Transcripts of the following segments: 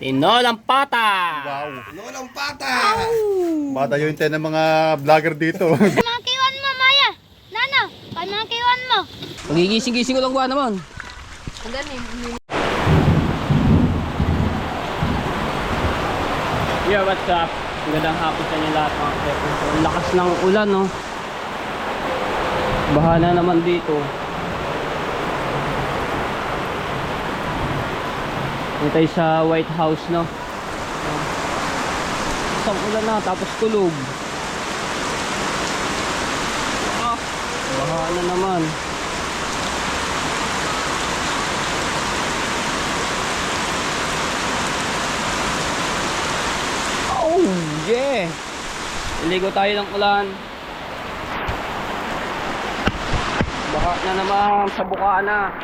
Tinolang pata! Wow. Lolang pata! Bata yung ng mga vlogger dito. Makiwan mo, Maya. Nano, makiwan mo. Pagigising-gising ko lang ba naman? Yeah, what's up? Magandang hapon sa inyo lahat mga kepon. So, ang lakas ng ulan, no? Baha na naman dito. Dito tayo sa White House, no? Isang ulan na, tapos tulog. Ah, baha na naman. Oh, yeah! Iligo tayo ng ulan. Baha na naman sa Bukana.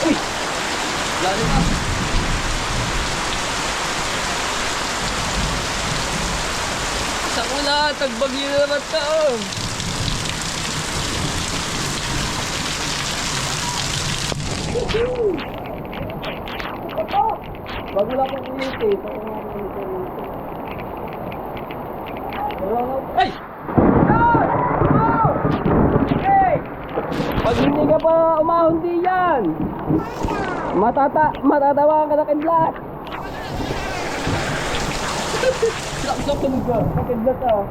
Uy! Lalo na. Sa ulan, tagbagyo na naman ito. Bago lang akong ulit eh. Ay! Hey! Pag hindi ka pa umahon di yan, matatawa ka na kidlat. Saksak ka sa kidlat ah.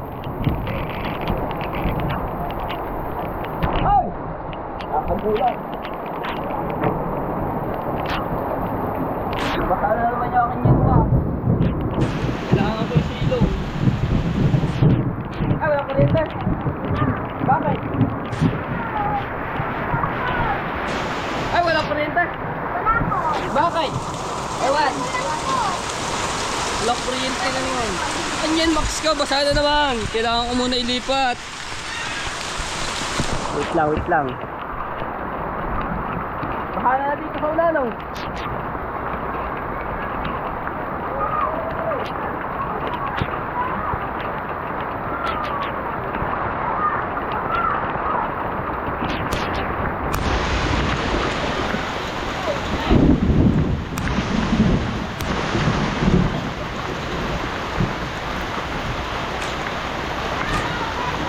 Ay! Nakagulat. Baka na naman yung akin yan pa. Kailangan ko yung silong. Ay, wala ko rin sir. Bakit? Ay, wala kuryente. Wala ko. Bakit? Ewan. Wala kuryente lang yun. Anyan, Max ka. Basa na naman. Kailangan ko muna ilipat. Wait lang, wait lang. Baka na dito sa ulan, oh.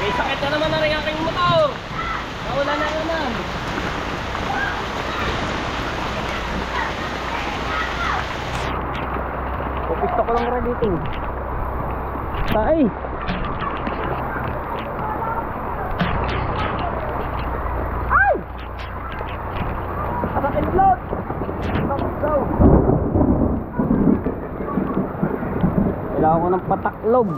May sakit na naman na rin aking motor. Nawala na naman. Pupisto ko lang rin dito. Tay. Ay! Sakit lot. Sakit daw. Kailangan ko ng pataklob.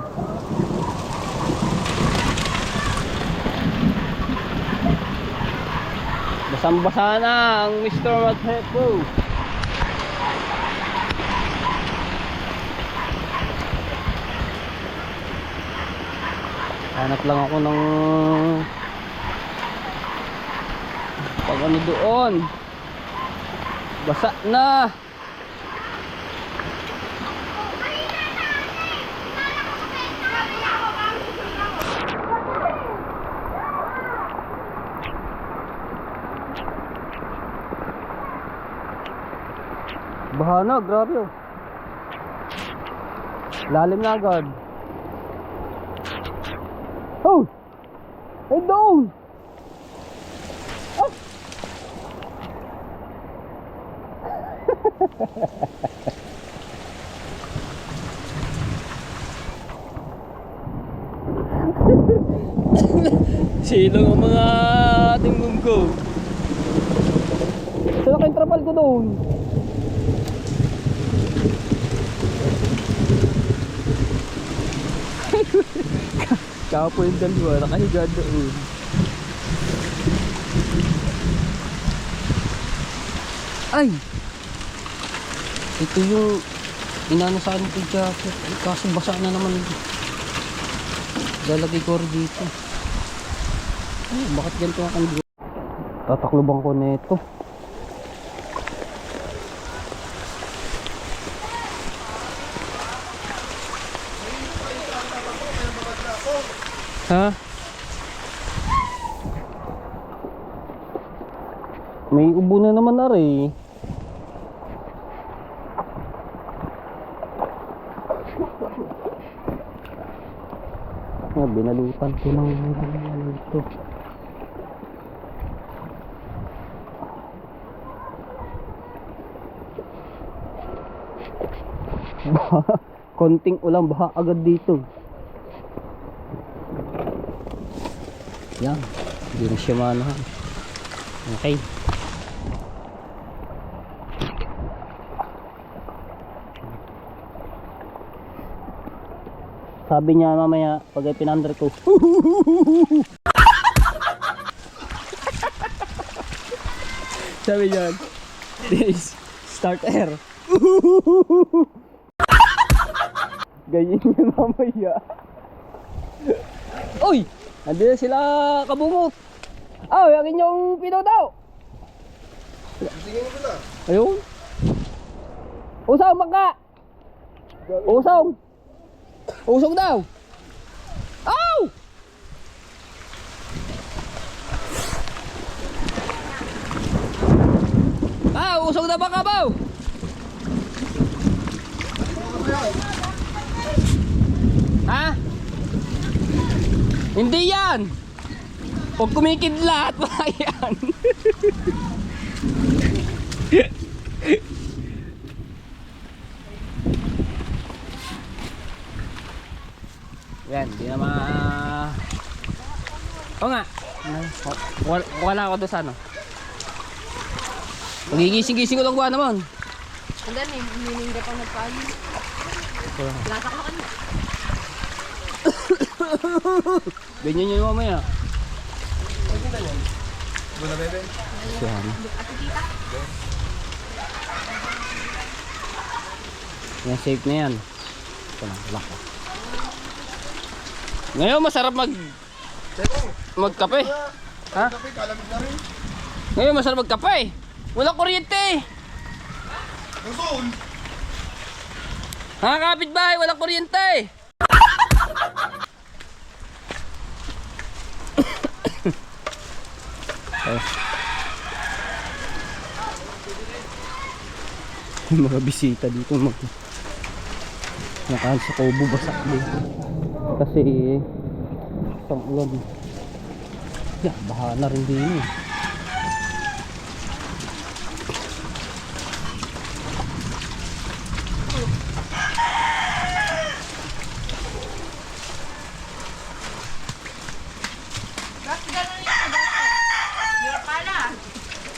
Basang-basa na ang Mr. Mathepo. Hanap lang ako ng pag ano doon. Basa na. Baha na, grabe oh. Lalim na agad. Oh! Ay doon! Oh! Silong ang mga ating munggo. Saan kayong trapal ko doon? Kapo yung dalawa, nakahiga doon. Ay! Ito yung inanasahan ko yung jacket. Kaso basa na naman. Lalagay ko rin dito. Ay, bakit ganito ang kanto? Tatakloban ko na ito. Ha? May ubo na naman na rin. Binalutan ko ng ano ito. Konting ulan baha agad dito. Yan, hindi na siya manahan. Okay. Sabi niya mamaya pag ay pinandar ko. Sabi niya, this start air. Ganyan niya mamaya. Uy! Nandun na sila kabungot. Oh, yakin yung pino daw. Ayun. Usong bangka. Usong. Usong daw. Oh! Ah, usong na baka ba? Ha? Hindi yan. Pag kumikidlat, wala yan. Yan, di na Oo nga. Wala ako doon sa ano. Magigising-gising ko lang ba naman. Hindi, hindi pa nagpaano. Lasa ko kanina. Ganyan yun mamaya. Bula bebe. Yan. Yan, safe na yan. Ito lang, lock ko. Ngayon masarap magkape. Ha? Kalamig na rin. Ngayon masarap magkape. Walang kuryente. Usul. Ha, kapitbahay, walang kuryente. Mga bisita dito nakaan sa kubo basak din kasi isang ulan. Yeah, baha na rin din eh.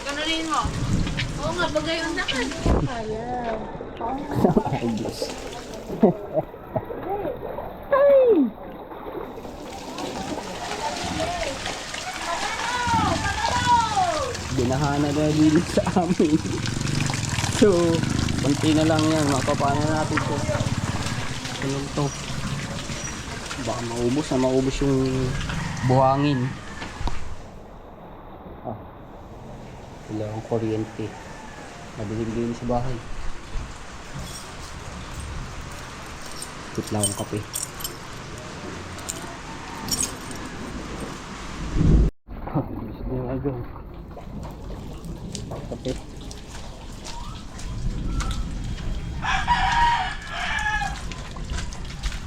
Ganunin mo. Oo nga, bagay yung nakan. Ay, Diyos. Binahana na din sa amin. So, konti na lang yan. Mapapana natin ito. Ano to? Baka maubos yung buhangin. Ah. Wala akong kuryente. Madilim-dilim sa bahay. Tipla akong kape. Gusto nyo agad.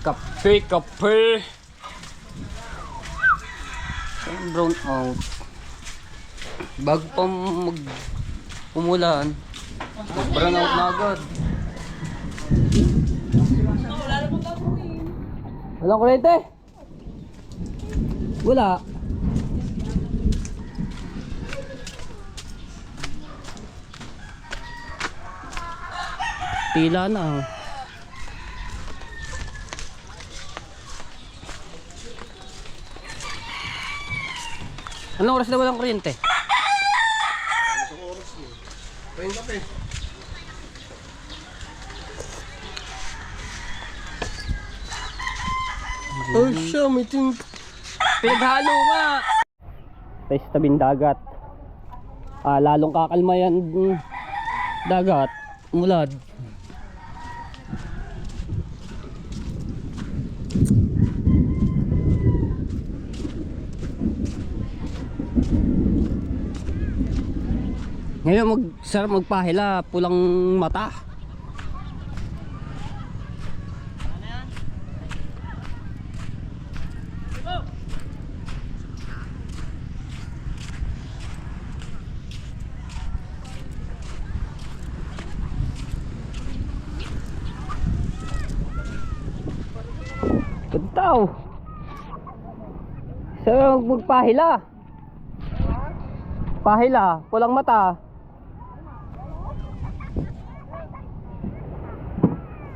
Kape. Kape. Brown out. Bago pa umulan, brown out na agad. Walang kuryente? Wala. Tila na. Anong oras na walang kuryente? Pahing kape. Oh siya, may pinaghalo nga. Tayo sa tabing dagat. Lalong kakalma yan dagat. Mulad. Ngayon sarap magpahila, pulang mata. Ganda. Sarap magpahila. Pahila, pulang mata.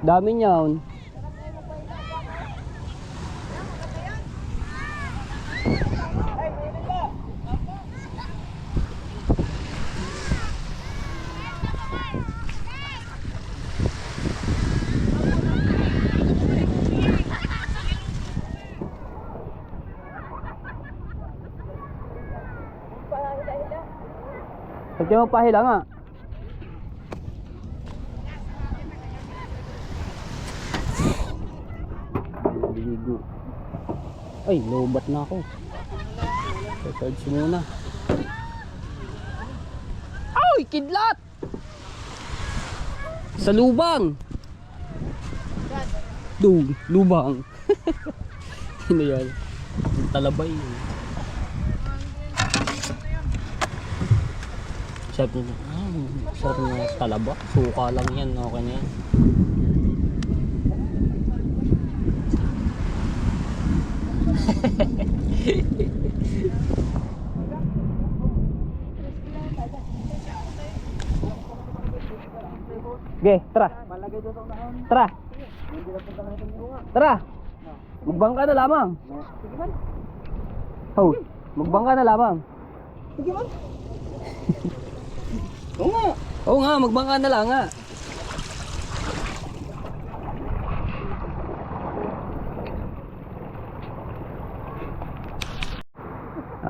Dami niyan. Pagka magpahila nga. Ligo. Ay, lobat na ako. Charge muna. Ay, kidlat! Sa lubang. Lubang. Ano yan? Talabay. Sarap na talaba. Suka lang yan. Okay na yan. Okay, tara. Tara. Tara. Magbangka na lamang. Oh, magbangka na lamang. Sige man. Oo nga. Oo nga, magbangka na lang nga.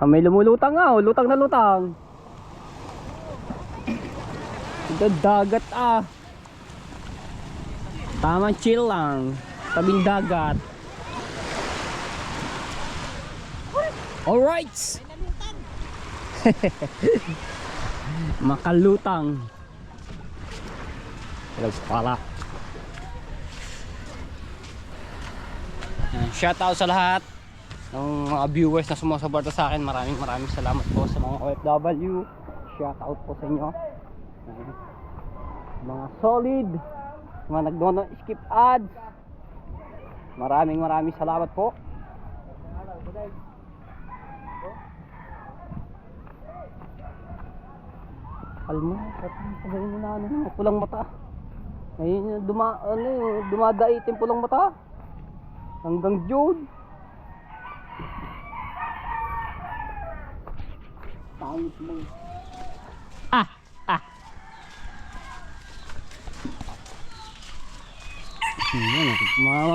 May lumulutang nga, oh. Lutang na lutang. Dagat ah. Tamang chill lang. Tabing dagat. Alright. Makalutang. Relax pala. Shout out sa lahat ng mga viewers na sumusuporta sa akin. Maraming salamat po sa mga OFW. Shout out po sa inyo. Mga solid, mga nagdono skip ads. Maraming salamat po. Kalma, patayin mo na pulang mata. Ngayon dumadait yung pulang mata. Hanggang June. Tangis mo.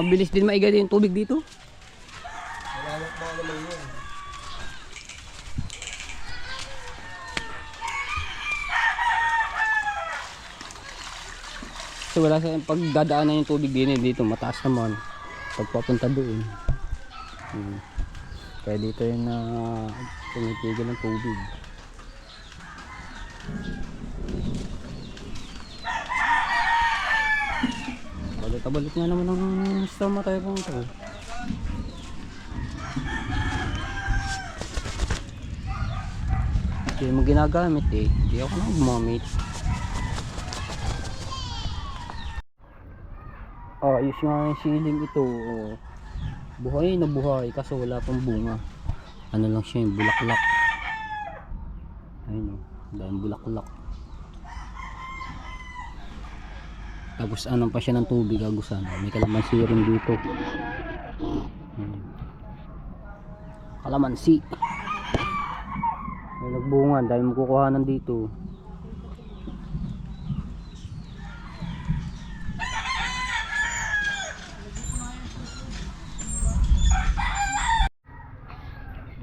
Mabilis din maigadi yung tubig dito. Malawak ba naman yun? So wala sa pagdadaanan yung tubig dito, mataas naman pagpapunta doon. Kaya dito yung tumitigil ng tubig. Balik nga naman ng stama tayo pang ito. Hindi mo ginagamit eh. Hindi ako na gumamit. Ayos nga yung siling ito. Buhay na buhay kaso wala pang bunga. Ano lang siya yung bulaklak. Ayun o. Dahil bulaklak. Tapos anong pa siya ng tubig, agusan. May kalamansi rin dito. Kalamansi. May nagbunga, dahil makukuhanan dito.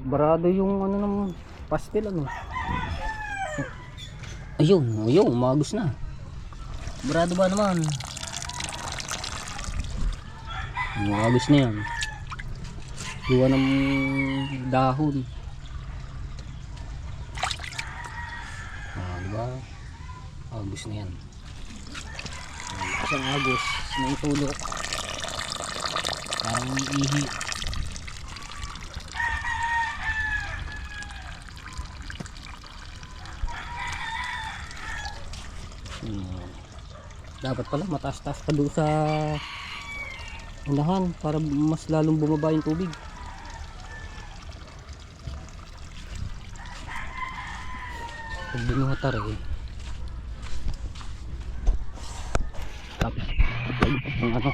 Barado yung ano ng pastel ano. Ayun, umagos na. Barado ba naman? Umagos na yan. Luwa ng dahon. Diba? Diba? Agos na yan. Isang agos na itulo. Parang may ihi. Dapat pala mataas-taas pa doon sa unahan para mas lalong bumaba yung tubig. Pag binuhatar eh. Tapos ang ano,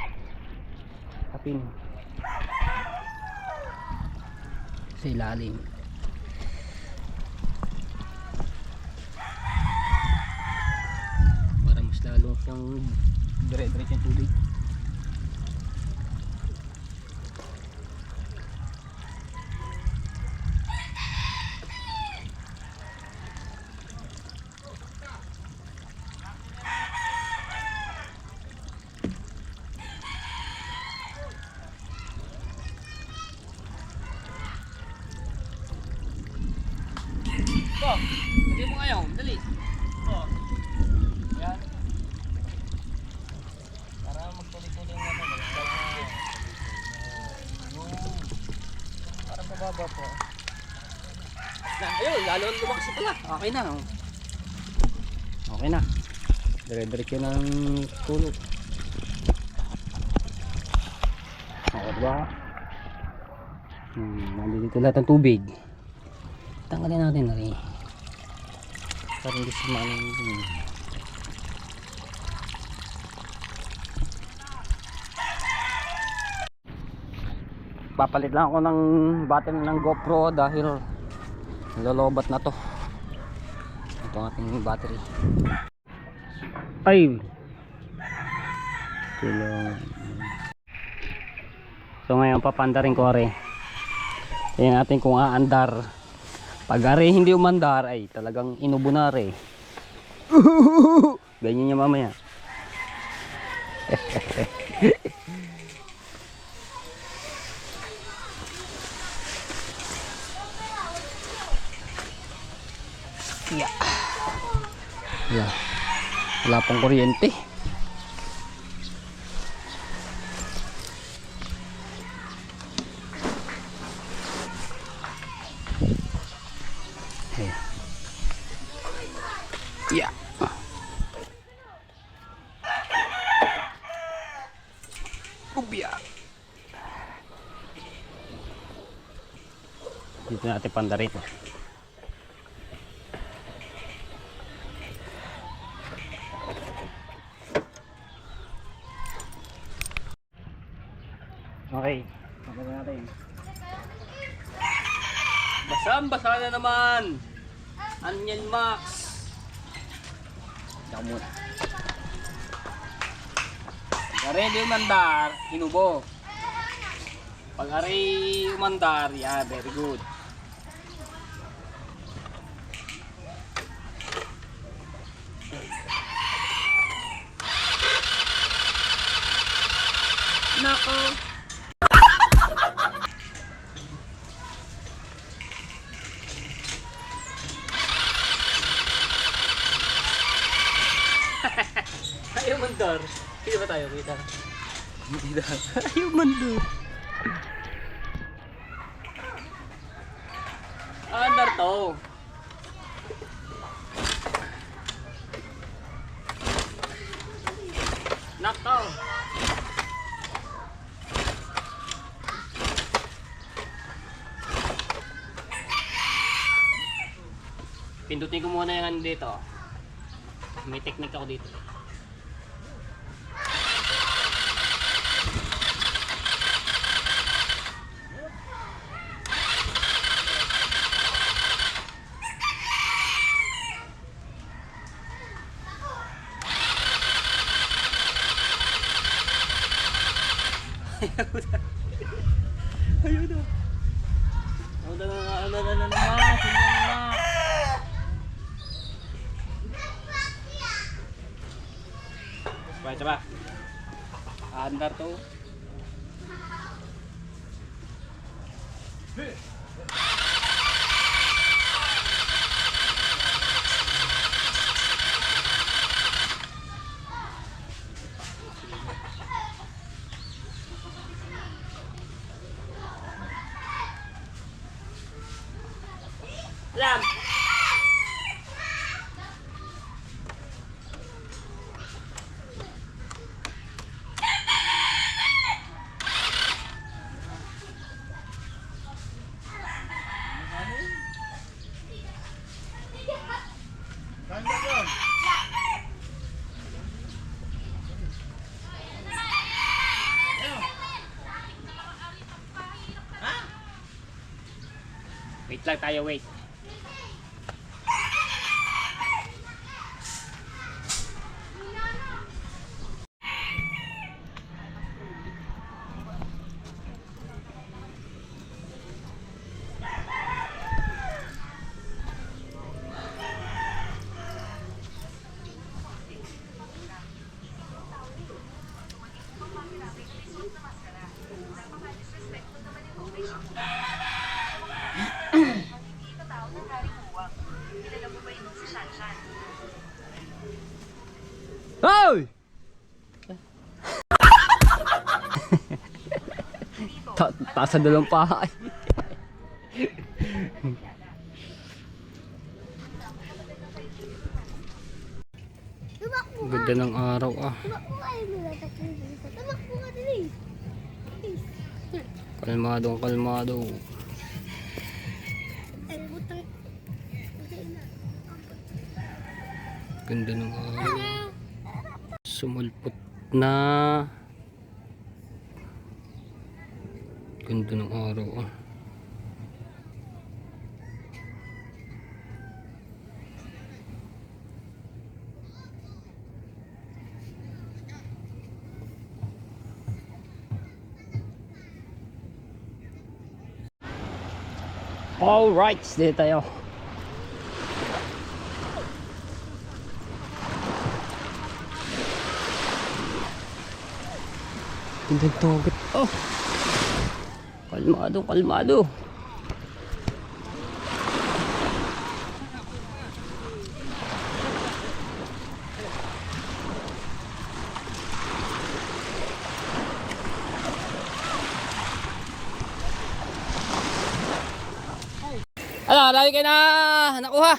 tapin sa ilalim. Para mas lalong siyang dire-diretso yung tubig. Oh, lagay mo ngayon, dali. Oh. Yan. Para magtuloy-tuloy yung ano, para bababa po. Ayun, lalo lumakas pala. Okay na. Oh. Okay na. Dire-diretso ng tulog. Okay ba? Nandito lahat ng tubig. Tanggalin natin na rin. Para hindi sumaano yung papalit lang ako ng battery ng GoPro dahil lolobat na to. Ito ang ating battery. Ay! Tulong. So ngayon papanda rin ko rin. Tingnan natin kung aandar. Pag are hindi umandar ay talagang inubo na rin. Ganyan niya mamaya. Yeah. Yeah. Wala pang kuryente. Yeah. Ubya. Dito natin pandarit. Okay. Pagod natin. Basang-basa na naman. Onion Max. Muna. Pag aray hindi umandar, hinubo. Pag aray umandar, yeah, very good. Nako. Ayaw mandar. Kita ba tayo? Kita. Kita. Ayaw mandar. Andar to. Nako. Pindutin ko muna yung dito. May technique ako dito. Ayun na. Ayun na. Baik, coba. Andar tuh. Wait lang tayo, wait. Hoy! Taas sa dalawang pahay. Ganda ng araw ah. Kalmado, kalmado. Ganda ng araw. Sumulpot na. Ganda ng araw ah. Alright, dito tayo. Ganda ng tugot. Oh! Kalmado, kalmado. Ano, lagi kayo na nakuha.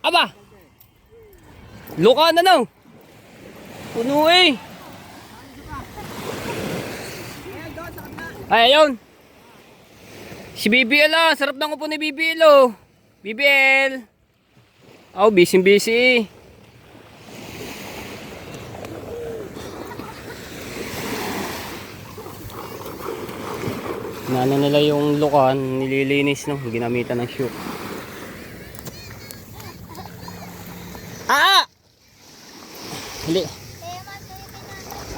Aba! Luka na no. Puno eh. Ay, ayun. Si BBL ah. Sarap ng upo ni BBL oh. BBL. Oh, busy. Nano nila yung lukan, nililinis no, ginamitan ng shoe. Ah!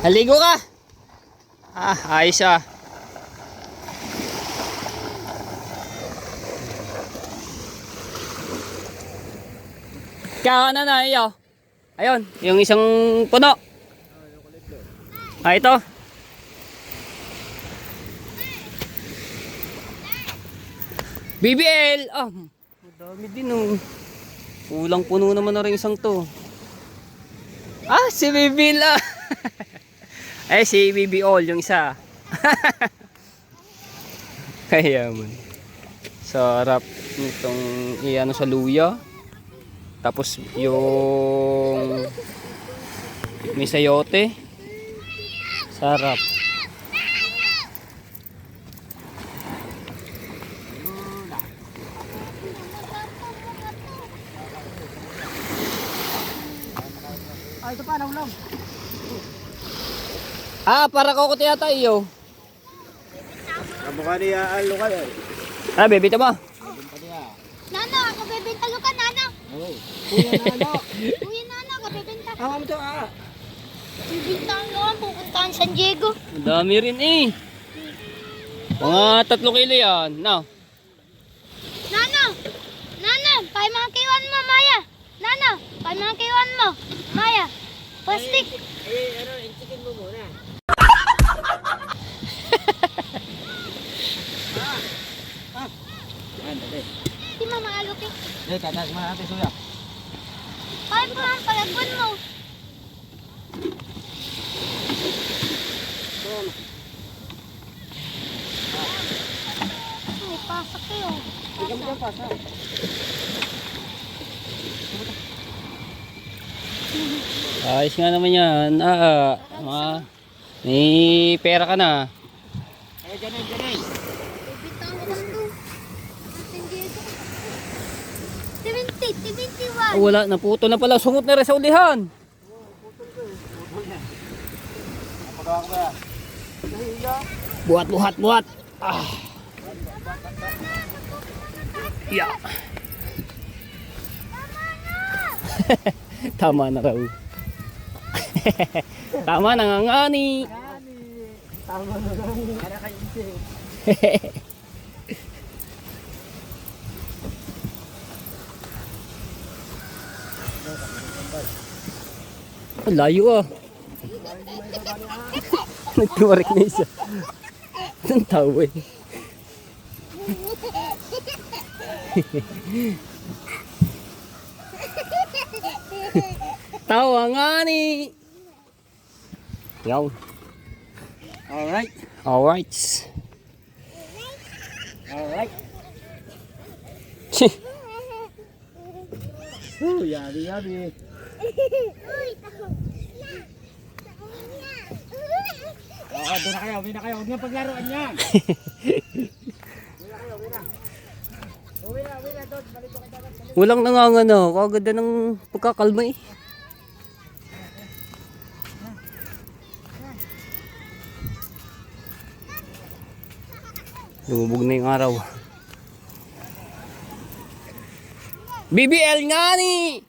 Haligo ka. Ah, ayos ah. Kaya na iyo. Ayun, yung isang puno. Ah, ito. BBL! Ah, madami din oh. Kulang puno naman na rin isang to. Ah, si BBL ah. Eh, si BBL yung isa. Kaya man. Sarap nitong iano sa luya. Tapos yung may sayote. Sarap. Ito pa, nahulog. Ah, para ko yata iyo. Kamukha niya ang lokal eh. Ah, bebita mo. Nana, ako bebenta ka, Nana. Oo. Kuya Nano. Kuya Nana, ako bebenta. Ang ito ah. Bibenta ang pupuntahan San Diego. Ang dami rin eh. Mga 3 kilo yan. No. Nana, pay mga kiwan mo, Maya. Nana, pay mga kiwan mo, Maya. Plastic. Ano, intikin mo muna. Di mama alok eh. Eh, kanas mo natin suya. Pay mo ang palagwan mo. May pasak kayo. Ikaw mo dyan pasa. Ayos nga naman yan. May pera ka na. Eh, dyan. Bibenta ko lang to. San Diego. 71. Wala, naputo na pala. Sungot na rin sa ulihan. Napagawa ko ba yan? Buhat. Ah. Yeah. Tama na raw. Tama na nga ngani. Tama na lang. Kaya kayo isip. Ang layo ah. Nagtumarik na isa. Ang tawa eh. Tawa nga ni. Yaw. Alright. Alright. Alright. Chih. Yari. Oo, doon na kayo. Huwag niyo paglaruan yan. Uwi na, doon. Balik ko kayo. Walang nangangano. Kaganda ng pagkakalma eh. Lumubog na yung araw. BBL nga ni!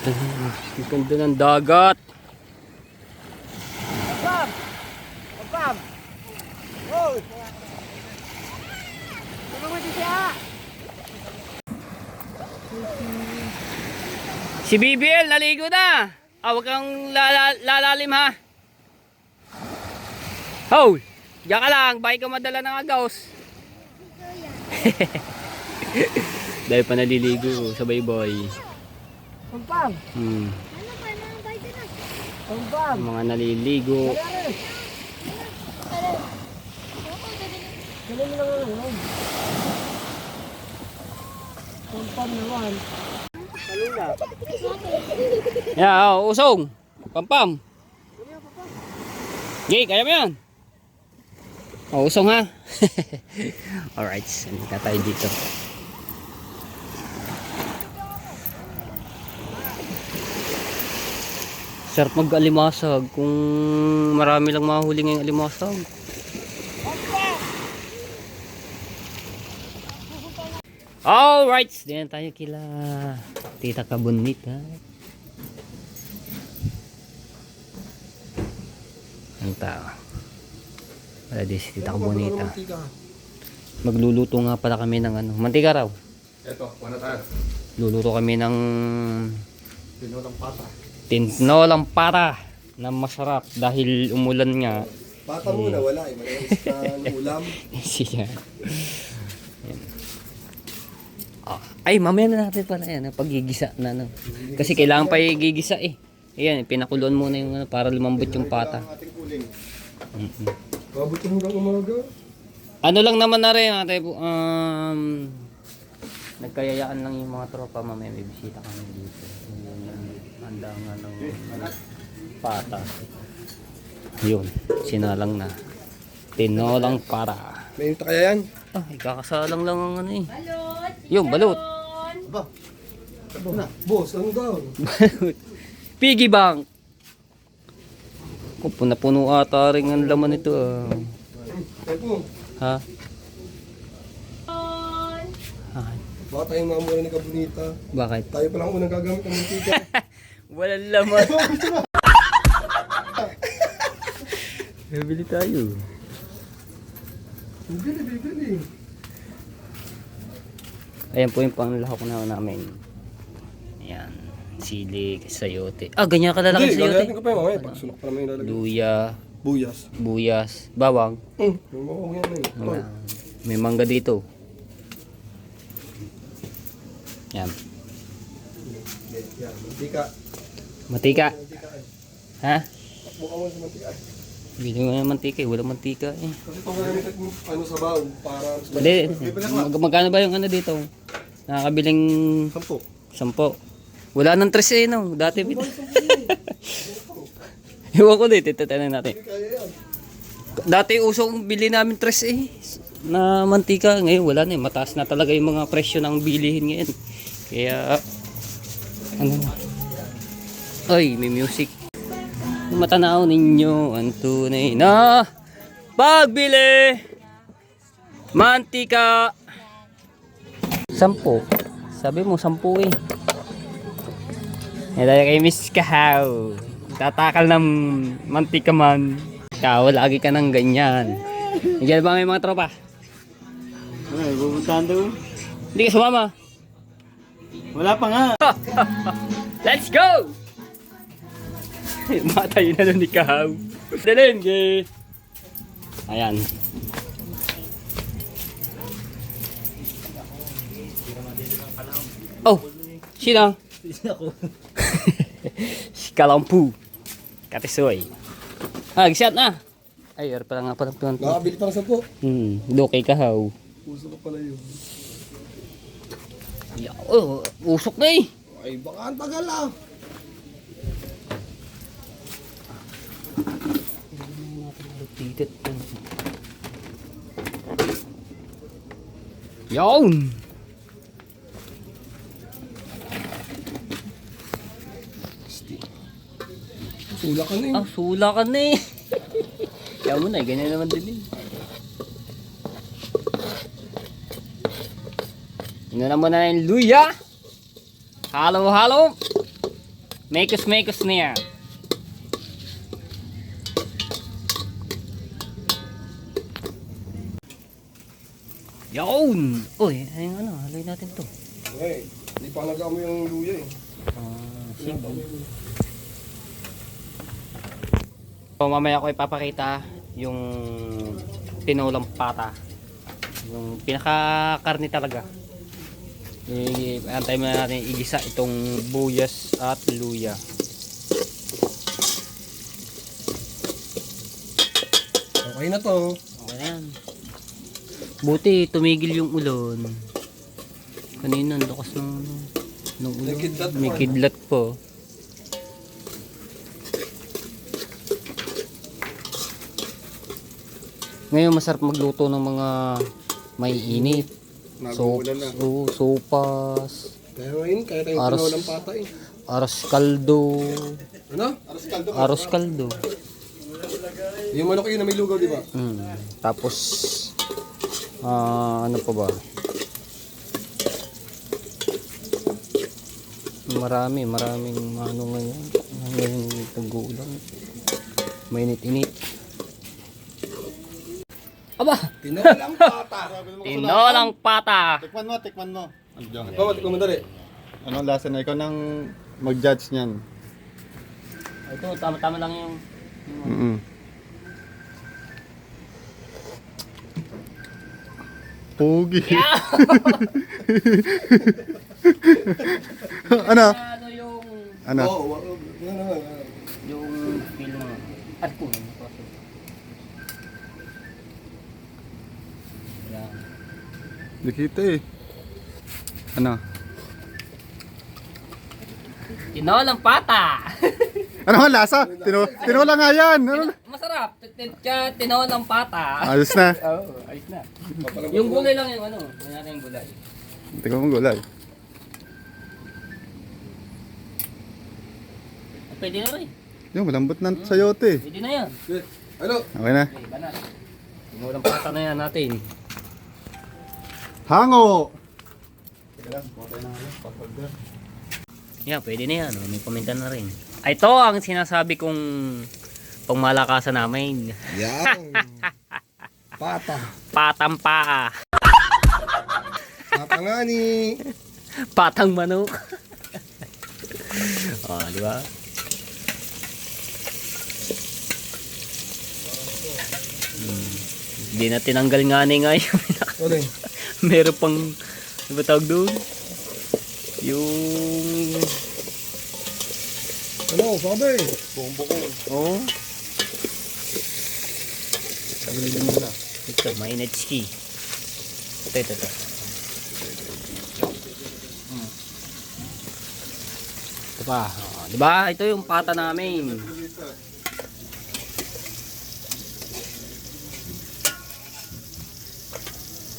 Ang ganda ng dagat. Pam! Hoy! Tulungan din siya! Si BBL naligo na. Huwag kang lalalim ha. Hoy! Diyan ka lang. Baka ka madala ng agaws. Dahil pa naliligo sa baybay. Pam! Hmm. Ano pa, mga bite na. Pam! Mga naliligo. Dali mo lang ngayon. Pam naman. Talula. Yeah, usong. Pampam. Okay, kaya mo yan. Usong ha. Alright, sandita tayo dito. Sarap mag-alimasag kung marami lang mahuli ngayong alimasag. Alright, din tayo kila Tita Kabunita. Ang tao. Wala din si Tita Kabunita. Magluluto nga pala kami ng ano, mantika raw. Eto, wala tayo. Luluto kami ng Pinulang pata. tinolang pata na masarap dahil umulan nga. Pata muna, wala eh. Malakas na ulam. Siya. Yan. Ay, mamaya na natin pala yan, pagigisa na ano. Kasi kailangan pa igigisa eh. Ayan, pinakuloan muna yung ano, para lumambot yung pata. Ang ating uling. Mm-mm. Mabuti hanggang umaga. Ano lang naman na rin, nagkayayaan lang yung mga tropa, mamaya may bisita kami dito. Handa nga ng pata. Yun, sinalang na. Tinolang para. May yung kaya yan? Ah, ikakasalang lang ang ano eh. Balot! Yung balot. Aba. Na, boss, ano daw? Piggy bank. Kung puno ata rin ang laman nito ah. Eto, Ha? Ah, baka tayong mamura ni Kabunita. bakit? Tayo palang unang gagamit ng mantika. Walang laman. Bibili tayo. Bibili. Ayan po yung panglahok na namin. Ayan. Sili, sayote. Ah, ganyan kalalaki Hindi, sayote. gagayatin ko pa yung mamaya. Pagsunok pa naman yung lalagay. Luya, Buyas. buyas, bawang. May mukha yan eh. Oh. May mangga dito. Yan. Yan, mantika. Matika. Mantika eh. Ha? Mukha mo sa mantika eh. Bili mo ng mantika eh. Walang mantika eh. Kasi pag gamit ano sa bawang para... Hindi. Bibili ko. Magkano ba yung ano dito? Nakakabiling 10. 10. Wala nang 3 eh no. Dati Iwan ko dito. Titanan natin. Hindi kaya yan. Dati usong bili namin 3 eh. Na mantika. Ngayon wala na eh. Mataas na talaga yung mga presyo ng bilihin ngayon. Kaya ano na. Oy, may music. Matanaw ninyo ang tunay na pagbili. Mantika. 10. Sabi mo 10 eh. Dahil kay Miss Kahaw. Tatakal ng mantika man. Ikaw, lagi ka ng ganyan. Nandiyan ba may mga tropa? Ay, pupuntahan daw. Hindi ka sumama. Wala pa nga. Let's go! Matay na nun ni Kahaw. Dalhin, gay. Ayan. Oh, sino? Ako. Si Kalampu. Katisoy. Ah, gisat na. Ay, pala nga pala tuwan. Nakabili pa ng 10. Do kay Kahaw. Puso ko pala yun. Oh, usok na eh. Ay, baka ang tagal ah. Yun. Sula ka na eh. Ah, sula ka na eh. Kaya mo na, ganyan naman din eh. Ino na muna yung luya. Halo, halo. Make us na yan. Yun! Uy, ayun ano, haloy natin to. Eh, hindi pa nag-amo yung luya eh. Sige. So, mamaya ko ipapakita yung tinolang pata. Yung pinaka-karni talaga. Antay muna natin igisa itong buyas at luya. Okay na to. Okay na yan. Buti tumigil yung ulan. Kanina ang lakas ng ulan. May kidlat pa. May kidlat po. Ngayon masarap magluto ng mga may init. Nag-uulan na. Sopas. Kaya ngayon, kaya tayong Aros. tinaw ng pata eh. Aros kaldo. Ano? Aros kaldo. Aros kaldo. Yung manok yun na may lugaw, di ba? Tapos ano pa ba? Maraming ano ngayon. Ngayon nag-uulan. Mainit-init. Aba! Tinolang pata. Tinolang pata. Tikman mo. Andiyan. Ikaw, tikman mo dali. Ano ang lasa na? Ikaw nang mag-judge niyan. Ito, tama-tama lang yung Pogi. Ano? ano yung Ano? Oo, yung film at kung ano pa. Yan. Di kita eh. Ano? Tinolang pata. Ano ang lasa? Tinola nga yan. Ano? Masarap. Tinolang pata. Ayos na. Oo, ayos na. Yung gulay lang yung ano. Wala natin yung gulay. Tingnan mo gulay. Pwede na rin. Yung malambot na sayote. Pwede na yan. Ano? Okay na. Okay, banat. Tinolang pata na yan natin. Hango! Yan, pwede na yan. Oh. May komenta na rin. Ito ang sinasabi kong pangmalakasan namin. Yan. Pata. Patang paa. Pata nga ni. Patang manok. Oh, di ba? Hindi na tinanggal nga ni nga yung Ano yun? meron pang ano ba tawag doon? Yung Ano, sabi? oh. Ito, mainit ski. Ito. Ito pa. Oh, di ba? Ito yung pata namin.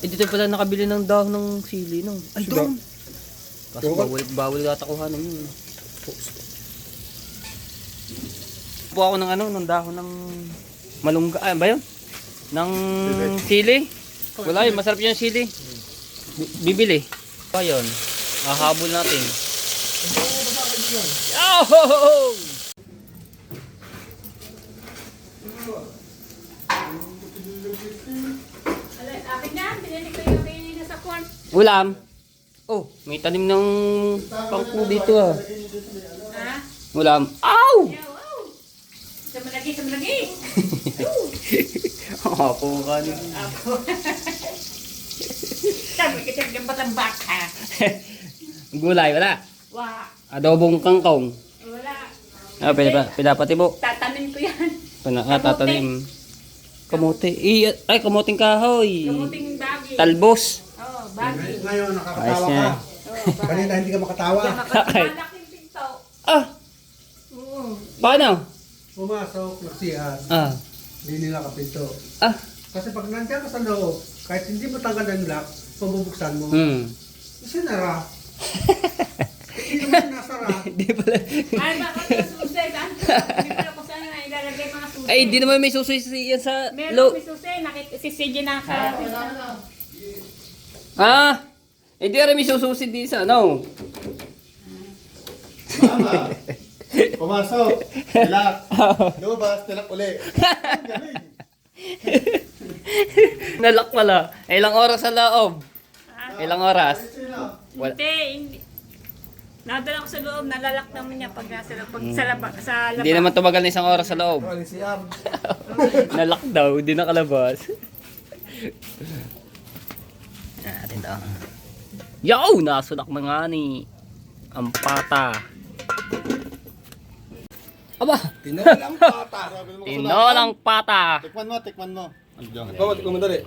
Dito pala nakabili ng dahon ng sili, no? Ay, doon. Kaso bawal yata kuhanan yun. Po ako ng ano, ng dahon ng malungga. Ay, ba yun? Ng sili. Wala yun, masarap yung sili. Bibili. Ayun, hahabol natin. Oh! Akin na, pinili ko yung pinili sa corn. Ulam. Oh, may tanim ng pangko dito ah. Ha? Ulam. Ow! Wow! Sa malagi. Apo ka niya. Sabi ka siya ng batang baka. Gulay, wala. Wah, Adobong kangkong. wala. Ah, pinapati mo. Tatanim ko yan. Tatanim. Kamote. Ay, kamuting kahoy. Kamuting bagi. Talbos. Oh, bagi. Ngayon, Ayos nakakatawa niya. ka. Kanina hindi ka makatawa. Malaking pinto. Ah! Paano? Pumasok, nagsihan. Ah. Hindi nila kapito. Ah. Kasi pag nandiyan ka sa loob, kahit hindi mo tanggal ang lock, pabubuksan mo. Sinara. Hindi naman nasara. Di pala. Ay, bakit yung susi? Hindi ko na kung saan na ilalagay mga susi. Ay, di naman may susoy yan sa Meron low. may susi. Si CJ na ka. Ah! Eh, di rin may sususi di sa ano. Mama. Pumasok. Tilak. Lumabas, tilak uli. Nalak pala. Ilang oras sa loob? Ilang oras? Wala. Hindi. Nadala ko sa loob, nalalak naman niya pag nasa loob. Pag sa laba, Hindi naman tumagal na isang oras sa loob. Ano si Am? Nalak daw, hindi nakalabas. Natin daw. Yo! Nasunak na nga ni ang pata. Aba! Tinolang pata. Tinolang pata. Tikman mo. Andiyan. Tikman mo dali.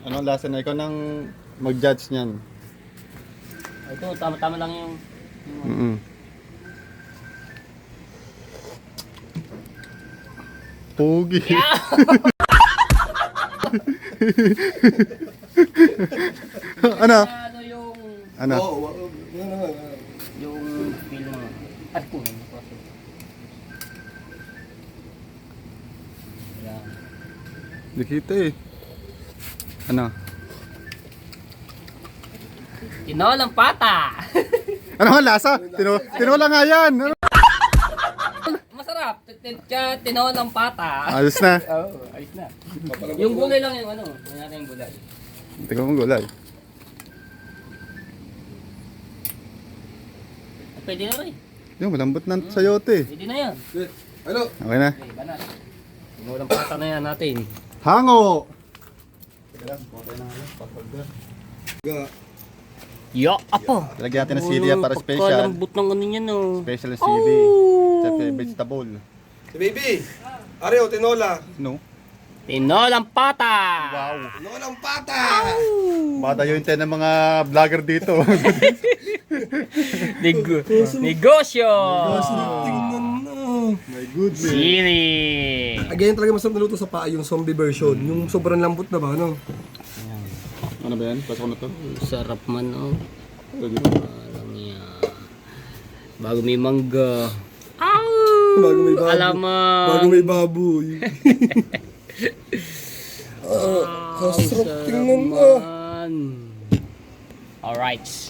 Anong lasa na? Ikaw nang mag-judge niyan. Ito, tama-tama lang yung... Pogi. Ano? Ano yung... Ano? Yung feel mo. At kung ano. Yan. Hindi kita eh. Ano? Tinolang pata. Ano ang lasa? Tinola nga yan. Ano? Masarap. Tinolang pata. Ayos na. Oo, ayos na. Yung gulay lang yung ano. Nangyari yung gulay. Tingnan mo gulay. Pwede na rin. Yung malambot na sayote. Pwede na yan. Ano? Okay na. Okay, banat. Tinolang pata na yan natin. Hango! Yo, apo. Lagyan natin ng sili para special. Pagkalambot ng ano yan oh. Special ng sili. Tsaka vegetable. Si baby. Areo, tinola. No? Tinolang pata. Wow. Tinolang pata. Bata yung ng mga vlogger dito. Negosyo. Tingnan mo. My goodness. Sili. Again, talaga masarap naluto sa paa yung zombie version. Yung sobrang lambot na ba, ano? Ano ba yan? Pasok na to? Sarap man oh. Alam niya. Bago may mangga. Bago may baboy. Alaman. Bago may baboy. Kasarap tingnan mo. Alright.